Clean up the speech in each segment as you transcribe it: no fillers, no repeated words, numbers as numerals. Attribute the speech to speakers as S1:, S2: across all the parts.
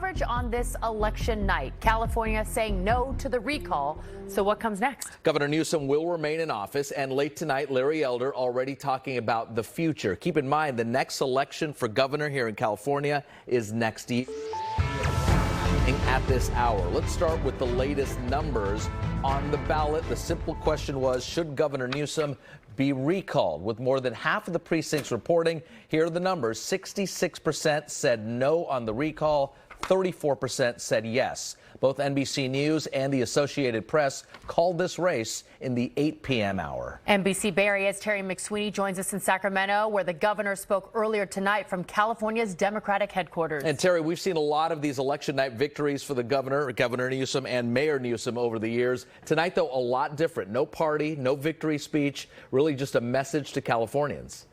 S1: coverage on this election night. California saying no to the recall. So what comes next?
S2: Governor Newsom will remain in office, and late tonight, Larry Elder already talking about the future. Keep in mind, the next election for governor here in California is next year at this hour. Let's start with the latest numbers on the ballot. The simple question was, should Governor Newsom be recalled? With more than half of the precincts reporting, here are the numbers. 66% said no on the recall, 34% said yes. Both NBC News and the Associated Press called this race in the 8 p.m. hour.
S1: NBC Bay Area's Terry McSweeney joins us in Sacramento, where the governor spoke earlier tonight from California's Democratic headquarters.
S2: And Terry, we've seen a lot of these election night victories for the Governor Newsom and Mayor Newsom over the years. Tonight, though, a lot different. No party, no victory speech, really just a message to Californians.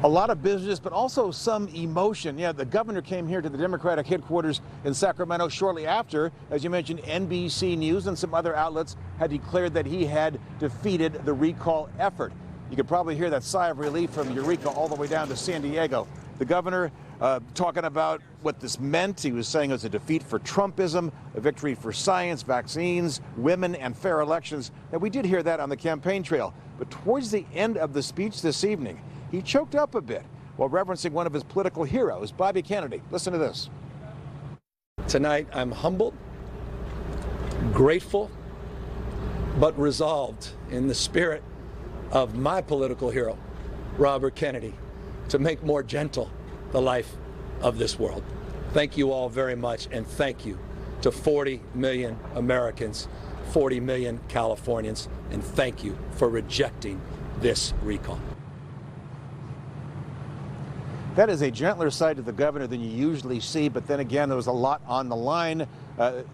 S3: A lot of business, but also some emotion. Yeah, the governor came here to the Democratic headquarters in Sacramento shortly after, as you mentioned, NBC News and some other outlets had declared that he had defeated the recall effort. You could probably hear that sigh of relief from Eureka all the way down to San Diego. The governor talking about what this meant. He was saying it was a defeat for Trumpism, a victory for science, vaccines, women, and fair elections. And we did hear that on the campaign trail. But towards the end of the speech this evening, he choked up a bit while referencing one of his political heroes, Bobby Kennedy. Listen to this.
S4: Tonight, I'm humbled, grateful, but resolved in the spirit of my political hero, Robert Kennedy, to make more gentle the life of this world. Thank you all very much, and thank you to 40 million Americans, 40 million Californians, and thank you for rejecting this recall.
S3: That is a gentler side to the governor than you usually see, but then again, there was a lot on the line.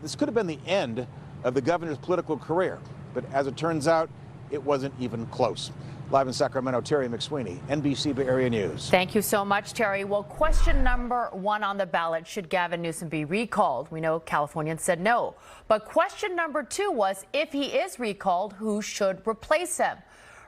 S3: This could have been the end of the governor's political career, but as it turns out, it wasn't even close. Live in Sacramento, Terry McSweeney, NBC Bay Area News.
S1: Thank you so much, Terry. Well, question number one on the ballot, should Gavin Newsom be recalled? We know Californians said no. But question number two was, if he is recalled, who should replace him?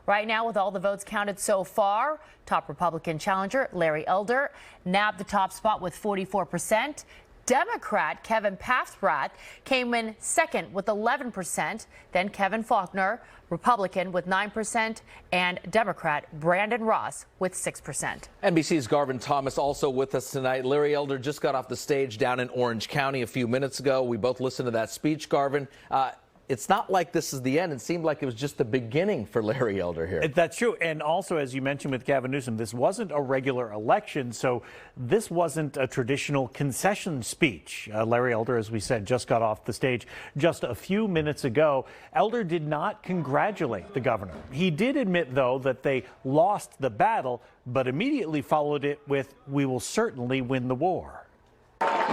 S1: Right now, with all the votes counted so far, top Republican challenger Larry Elder nabbed the top spot with 44%. Democrat Kevin Paffrath came in second with 11%. Then Kevin Faulconer, Republican, with 9%, and Democrat Brandon Ross with 6%.
S2: NBC's Gavin Thomas also with us tonight. Larry Elder just got off the stage down in Orange County a few minutes ago. We both listened to that speech, Garvin. It's not like this is the end. It seemed like it was just the beginning for Larry Elder here.
S5: That's true. And also, as you mentioned with Gavin Newsom, this wasn't a regular election, so this wasn't a traditional concession speech. Larry Elder, as we said, just got off the stage just a few minutes ago. Elder did not congratulate the governor. He did admit, though, that they lost the battle, but immediately followed it with, "We will certainly win the war."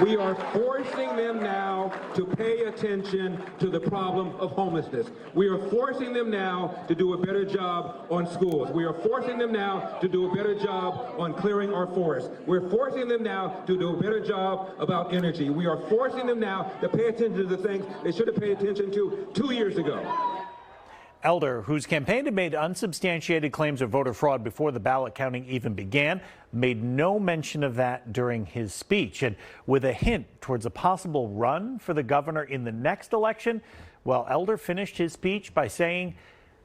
S6: We are forcing them now to pay attention to the problem of homelessness. We are forcing them now to do a better job on schools. We are forcing them now to do a better job on clearing our forests. We're forcing them now to do a better job about energy. We are forcing them now to pay attention to the things they should have paid attention to 2 years ago.
S5: Elder, whose campaign had made unsubstantiated claims of voter fraud before the ballot counting even began, made no mention of that during his speech. And with a hint towards a possible run for the governor in the next election, well, Elder finished his speech by saying,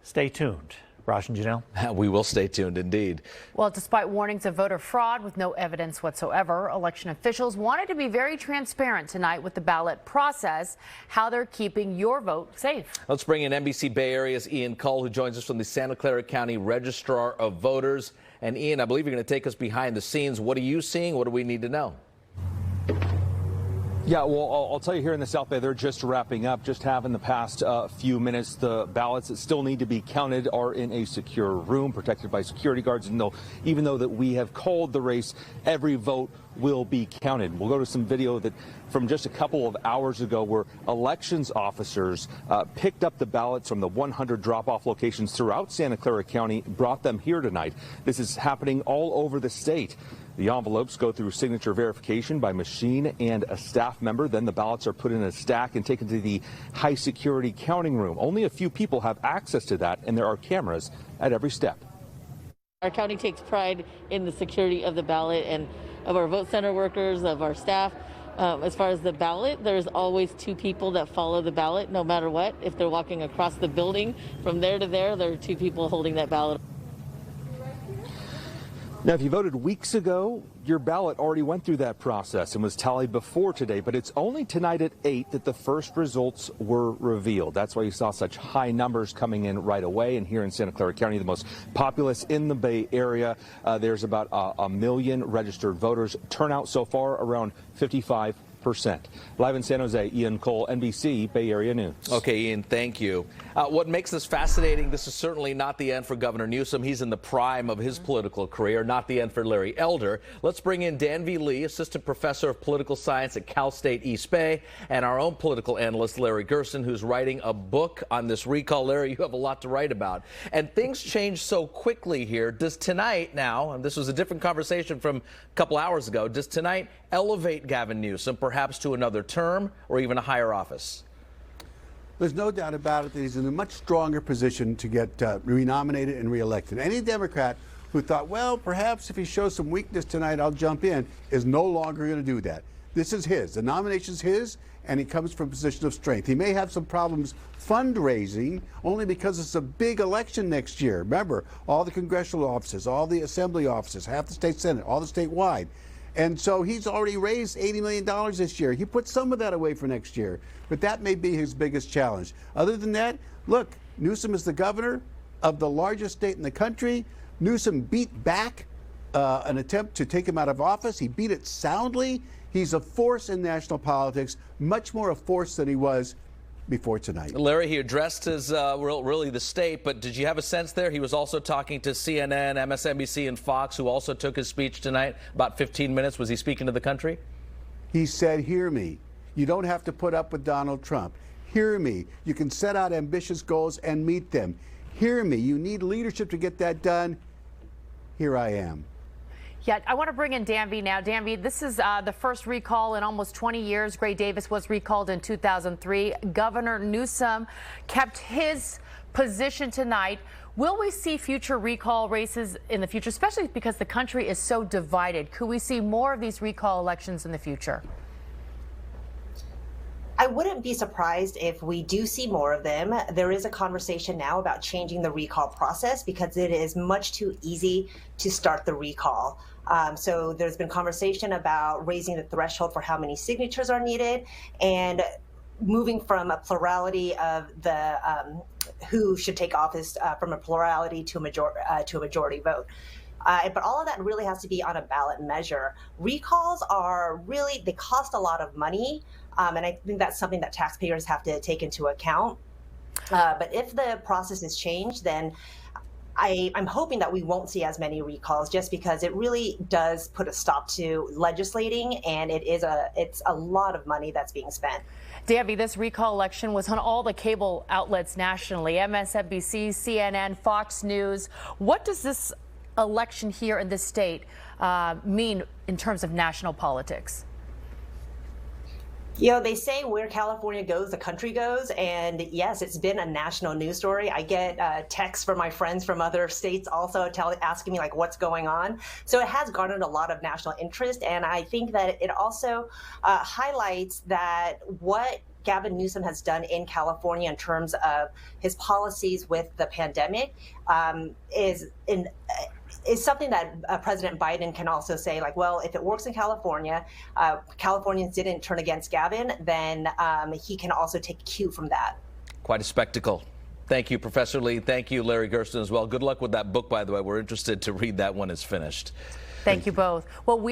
S5: "Stay tuned." Raj and Janelle.
S2: We will stay tuned indeed.
S1: Well, despite warnings of voter fraud with no evidence whatsoever, election officials wanted to be very transparent tonight with the ballot process, how they're keeping your vote safe.
S2: Let's bring in NBC Bay Area's Ian Cull, who joins us from the Santa Clara County Registrar of Voters. And Ian, I believe you're going to take us behind the scenes. What are you seeing? What do we need to know?
S7: Yeah, well, I'll tell you, here in the South Bay, they're just wrapping up, just have in the past few minutes. The ballots that still need to be counted are in a secure room protected by security guards. And even though that we have called the race, every vote will be counted. We'll go to some video that from just a couple of hours ago where elections officers picked up the ballots from the 100 drop-off locations throughout Santa Clara County, brought them here tonight. This is happening all over the state. The envelopes go through signature verification by machine and a staff member. Then the ballots are put in a stack and taken to the high security counting room. Only a few people have access to that, and there are cameras at every step.
S8: Our county takes pride in the security of the ballot, and of our vote center workers, of our staff. As far as the ballot, there's always 2 people that follow the ballot no matter what. If they're walking across the building from there to there are 2 people holding that ballot.
S7: Now, if you voted weeks ago, your ballot already went through that process and was tallied before today, but it's only tonight at 8 that the first results were revealed. That's why you saw such high numbers coming in right away. And here in Santa Clara County, the most populous in the Bay Area, there's about a million registered voters. Turnout so far around 55%. Live in San Jose, Ian Cole, NBC Bay Area News.
S2: Okay, Ian, thank you. What makes this fascinating, this is certainly not the end for Governor Newsom. He's in the prime of his political career, not the end for Larry Elder. Let's bring in Danby Lee, Assistant Professor of Political Science at Cal State East Bay, and our own political analyst, Larry Gersten, who's writing a book on this recall. Larry, you have a lot to write about. And things change so quickly here. Does tonight now, and this was a different conversation from a couple hours ago, does tonight elevate Gavin Newsom perhaps to another term or even a higher office?
S9: There's no doubt about it that he's in a much stronger position to get renominated and reelected. Any Democrat who thought, well, perhaps if he shows some weakness tonight, I'll jump in, is no longer going to do that. This is his. The nomination's his, and he comes from a position of strength. He may have some problems fundraising only because it's a big election next year. Remember, all the congressional offices, all the assembly offices, half the state senate, all the statewide. And so he's already raised $80 million this year. He put some of that away for next year, but that may be his biggest challenge. Other than that, look, Newsom is the governor of the largest state in the country. Newsom beat back an attempt to take him out of office. He beat it soundly. He's a force in national politics, much more a force than he was before tonight.
S2: Larry, he addressed his really the state, but did you have a sense there? He was also talking to CNN, MSNBC, and Fox, who also took his speech tonight. About 15 minutes. Was he speaking to the country?
S9: He said, hear me. You don't have to put up with Donald Trump. Hear me. You can set out ambitious goals and meet them. Hear me. You need leadership to get that done. Here I am.
S1: Yeah, I want to bring in Danby now. Danby, this is the first recall in almost 20 years. Gray Davis was recalled in 2003. Governor Newsom kept his position tonight. Will we see future recall races in the future, especially because the country is so divided? Could we see more of these recall elections in the future?
S10: I wouldn't be surprised if we do see more of them. There is a conversation now about changing the recall process because it is much too easy to start the recall. So there's been conversation about raising the threshold for how many signatures are needed and moving from a plurality of the who should take office from a plurality to a majority vote. But all of that really has to be on a ballot measure. Recalls are really, they cost a lot of money. And I think that's something that taxpayers have to take into account. But if the process is changed, then I'm hoping that we won't see as many recalls just because it really does put a stop to legislating, and it's a lot of money that's being spent.
S1: Danby, this recall election was on all the cable outlets nationally, MSNBC, CNN, Fox News. What does this election here in this state mean in terms of national politics?
S10: You know, they say where California goes, the country goes. And yes, it's been a national news story. I get texts from my friends from other states also asking me like what's going on. So it has garnered a lot of national interest. And I think that it also highlights that what Gavin Newsom has done in California in terms of his policies with the pandemic is something that President Biden can also say, like, well, if it works in California, Californians didn't turn against Gavin, then he can also take cue from that.
S2: Quite a spectacle. Thank you, Professor Lee. Thank you, Larry Gersten, as well. Good luck with that book, by the way. We're interested to read that when it's finished.
S1: Thank you both. Well,